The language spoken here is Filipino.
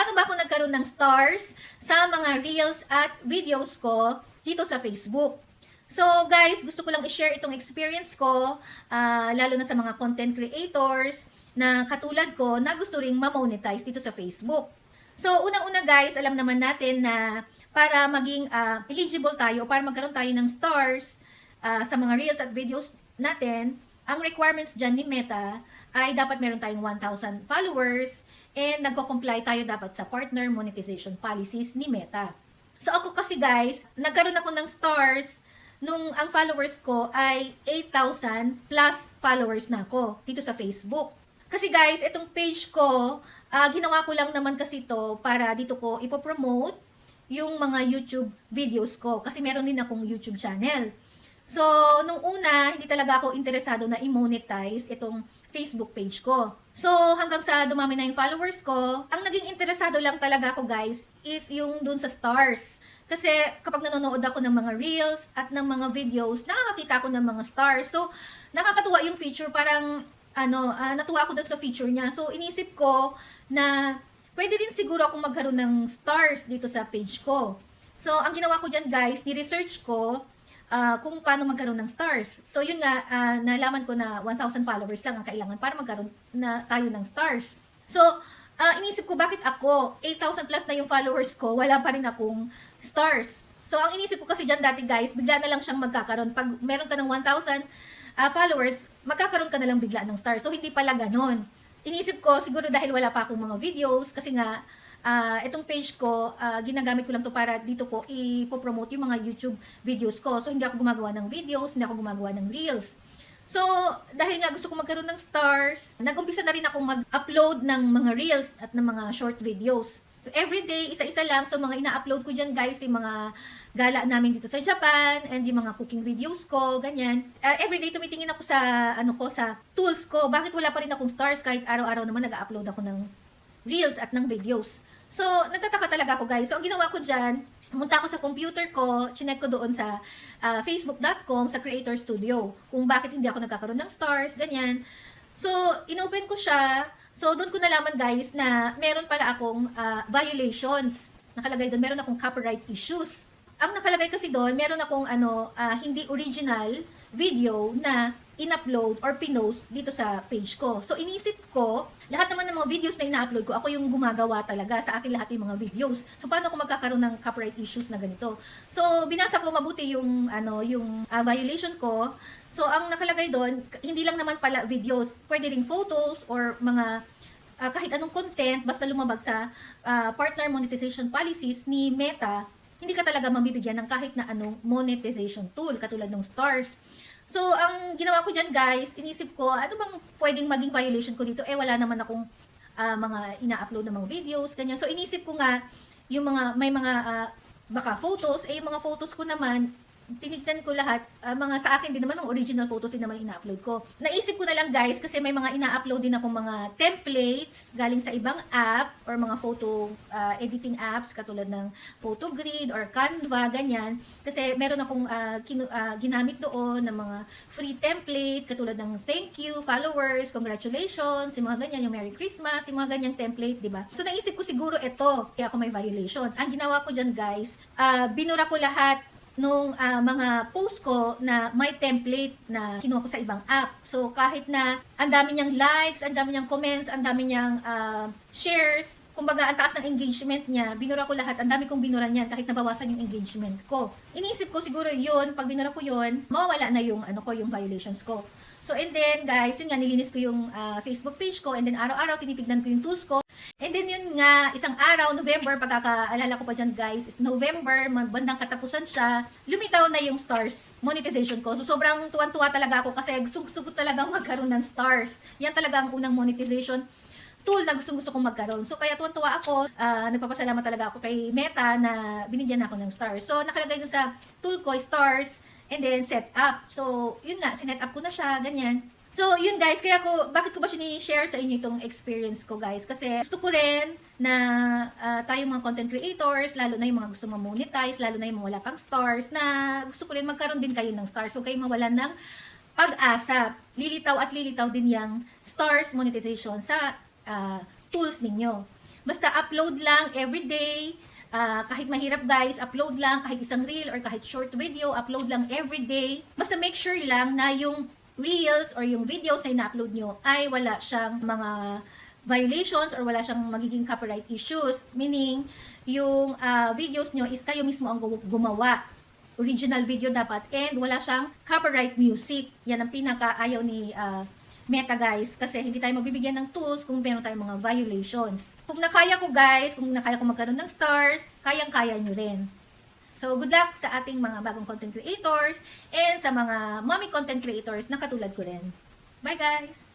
paano ba ako nagkaroon ng stars sa mga reels at videos ko dito sa Facebook. So guys, gusto ko lang i-share itong experience ko, lalo na sa mga content creators na katulad ko na gusto ring ma-monetize dito sa Facebook. So unang-una guys, alam naman natin na para maging eligible tayo, para magkaroon tayo ng stars sa mga reels at videos natin, ang requirements dyan ni Meta ay dapat meron tayong 1,000 followers and nagko-comply tayo dapat sa partner monetization policies ni Meta. So ako kasi guys, nagkaroon ako ng stars nung ang followers ko ay 8,000 plus followers na ako dito sa Facebook. Kasi guys, itong page ko, ginawa ko lang naman kasi to para dito ko ipopromote yung mga YouTube videos ko. Kasi meron din akong YouTube channel. So, nung una, hindi talaga ako interesado na i-monetize itong Facebook page ko. So, hanggang sa dumami na yung followers ko, ang naging interesado lang talaga ako guys, is yung dun sa stars. Kasi kapag nanonood ako ng mga reels at ng mga videos, nakakakita ako ng mga stars. So, nakakatuwa yung feature, parang natuwa ako dun sa feature niya. So, inisip ko na pwede din siguro akong magkaroon ng stars dito sa page ko. So, ang ginawa ko dyan guys, ni-research ko kung paano magkaroon ng stars. So, yun nga, nalaman ko na 1,000 followers lang ang kailangan para magkaroon na tayo ng stars. So, inisip ko bakit ako, 8,000 plus na yung followers ko, wala pa rin akong stars. So, ang inisip ko kasi dyan dati guys, bigla na lang siyang magkakaroon. Pag meron ka ng 1,000 followers, magkakaroon ka na lang bigla ng stars. So, hindi pala ganon. Inisip ko, siguro dahil wala pa akong mga videos, kasi nga, itong page ko, ginagamit ko lang to para dito ko ipopromote yung mga YouTube videos ko. So, hindi ako gumagawa ng videos, hindi ako gumagawa ng reels. So, dahil nga gusto ko magkaroon ng stars, nag-umpisa na rin akong mag-upload ng mga reels at ng mga short videos. So, everyday, isa-isa lang. So, mga ina-upload ko dyan guys, yung mga gala namin dito sa Japan, and yung mga cooking videos ko, ganyan. Everyday, tumitingin ako sa, sa tools ko. Bakit wala pa rin akong stars kahit araw-araw naman nag-upload ako ng reels at ng videos. So, nagtataka talaga ako guys. So, ang ginawa ko dyan, pumunta ako sa computer ko, chinek ko doon sa facebook.com, sa Creator Studio, kung bakit hindi ako nagkakaroon ng stars, ganyan. So, inopen ko siya. So, doon ko nalaman guys na meron pala akong violations. Nakalagay doon, meron akong copyright issues. Ang nakalagay kasi doon, meron akong hindi original video na in-upload or pinost dito sa page ko. So, inisip ko, lahat naman ng mga videos na ina-upload ko, ako yung gumagawa talaga. Sa akin lahat yung mga videos. So, paano ako magkakaroon ng copyright issues na ganito? So, binasa ko mabuti yung, violation ko. So, ang nakalagay doon, hindi lang naman pala videos. Pwede ring photos or mga kahit anong content, basta lumabag sa partner monetization policies ni Meta, hindi ka talaga mabibigyan ng kahit na anong monetization tool, katulad ng stars. So, ang ginawa ko dyan guys, inisip ko, ano bang pwedeng maging violation ko dito? Wala naman akong mga ina-upload na mga videos, ganyan. So, inisip ko nga, yung may mga baka photos, yung mga photos ko naman, tinignan ko lahat, mga sa akin din naman, ng original photos din naman ina-upload ko. Naisip ko na lang guys, kasi may mga ina-upload din akong mga templates galing sa ibang app or mga photo editing apps katulad ng Photogrid or Canva, ganyan. Kasi meron akong ginamit doon ng mga free template katulad ng thank you, followers, congratulations, yung mga ganyan, yung Merry Christmas, yung mga ganyang template, di ba? So naisip ko siguro ito, kaya ako may violation. Ang ginawa ko dyan guys, binura ko lahat nung mga post ko na may template na kinuha ko sa ibang app. So, kahit na ang dami niyang likes, ang dami niyang comments, ang dami niyang shares, kumbaga ang taas ng engagement niya, binura ko lahat, ang dami kong binura niyan kahit nabawasan yung engagement ko. Inisip ko siguro yun, pag binura ko yun, mawawala na yung, yung violations ko. So, and then, guys, yun nga, nilinis ko yung Facebook page ko, and then araw-araw tinitignan ko yung tools ko. And then yun nga, isang araw, November, pagkakaalala ko pa dyan guys, is November, bandang katapusan siya, lumitaw na yung stars monetization ko. So sobrang tuwan-tuwa talaga ako kasi gusto ko talagang magkaroon ng stars. Yan talaga ang unang monetization tool na gusto kong magkaroon. So kaya tuwan-tuwa ako, nagpapasalamat talaga ako kay Meta na binigyan ako ng stars. So nakalagay dun sa tool ko, stars, and then set up. So yun nga, sinet up ko na siya, ganyan. So, yun guys, bakit ko ba sinishare sa inyo itong experience ko guys? Kasi gusto ko rin na tayong mga content creators, lalo na yung mga gusto ma-monetize, lalo na yung mga wala pang stars, na gusto ko rin magkaroon din kayo ng stars. So, kayo mawalan ng pag-asa. Lilitaw at lilitaw din yung stars monetization sa tools ninyo. Basta upload lang everyday. Kahit mahirap guys, upload lang kahit isang reel or kahit short video, upload lang everyday. Basta make sure lang na yung reels or yung videos na ina-upload nyo ay wala siyang mga violations or wala siyang magiging copyright issues. Meaning, yung videos nyo is kayo mismo ang gumawa. Original video dapat and wala siyang copyright music. Yan ang pinaka-ayaw ni Meta guys, kasi hindi tayo mabibigyan ng tools kung meron tayong mga violations. Kung nakaya ko guys, kung nakaya ko magkaroon ng stars, kayang-kaya nyo rin. So, good luck sa ating mga bagong content creators and sa mga mommy content creators na katulad ko rin. Bye guys!